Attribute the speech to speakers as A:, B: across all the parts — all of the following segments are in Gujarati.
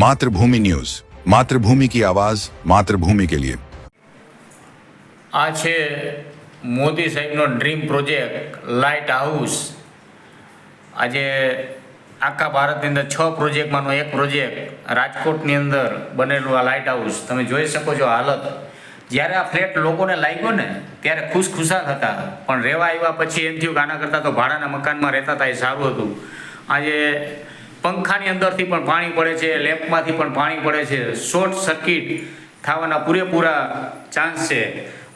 A: मातृभूमि न्यूज, मातृभूमि की आवाज मातृभूमि के लिए।
B: આ છે મોદી સાહેબનો ડ્રીમ પ્રોજેક્ટ લાઇટ હાઉસ। આજે આખા ભારતની અંદર 6 પ્રોજેક્ટમાંનો એક પ્રોજેક્ટ રાજકોટની અંદર બનેલું આ લાઇટ હાઉસ તમે જોઈ શકો છો હાલત। જ્યારે આ ફ્લેટ લોકોને લાગ્યો ને ત્યારે ખુશખુશાલ હતા, પણ રહેવા આવ્યા પછી એમ થયું કે આના કરતાં તો ભાડાના મકાનમાં રહેતા હતા એ સારું હતું। આજે પંખાની અંદરથી પણ પાણી પડે છે, લેમ્પમાંથી પણ પાણી પડે છે, શોર્ટ સર્કિટ થવાના પૂરેપૂરા ચાન્સ છે।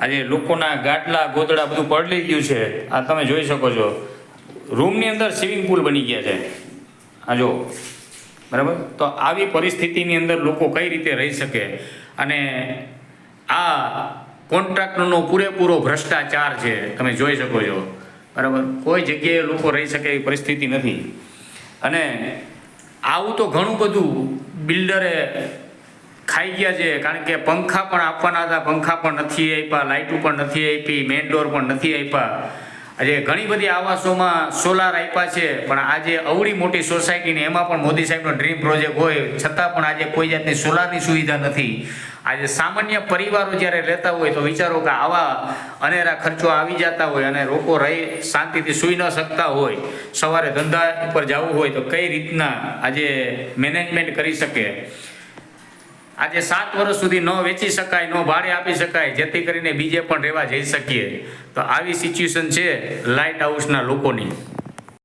B: આજે લોકોના ગાટલા ગોદડા બધું પલળી ગયું છે, આ તમે જોઈ શકો છો। રૂમની અંદર સ્વિમિંગ પુલ બની ગયા છે, આ જો બરાબર। તો આવી પરિસ્થિતિની અંદર લોકો કઈ રીતે રહી શકે? અને આ કોન્ટ્રાક્ટરનો પૂરેપૂરો ભ્રષ્ટાચાર છે, તમે જોઈ શકો છો બરાબર। કોઈ જગ્યાએ લોકો રહી શકે એવી પરિસ્થિતિ નથી। અને આવું તો ઘણું બધું બિલ્ડરે ખાઈ ગયા છે, કારણ કે પંખા પણ આપવાના હતા, પંખા પણ નથી આપ્યા, લાઇટો પણ નથી આપી, મેઇન ડોર પણ નથી આપ્યા। આજે ઘણી બધી આવાસોમાં સોલાર આપ્યા છે, પણ આજે અવળી મોટી સોસાયટીને એમાં પણ મોદી સાહેબનો ડ્રીમ પ્રોજેક્ટ હોય છતાં પણ આજે કોઈ જાતની સોલારની સુવિધા નથી। આજે સામાન્ય પરિવારો જ્યારે રહેતા હોય તો વિચારો કે આવા અનેરા ખર્ચો આવી જતા હોય અને લોકો રહી શાંતિથી સૂઈ ન શકતા હોય, સવારે ધંધા ઉપર જવું હોય તો કઈ રીતના આજે મેનેજમેન્ટ કરી શકે? આજે 7 વર્ષ સુધી ન વેચી શકાય, ન ભાડે આપી શકાય, જેથી કરીને બીજે પણ રહેવા જઈ શકીએ। તો આવી સિચ્યુએશન છે લાઇટ હાઉસના લોકોની।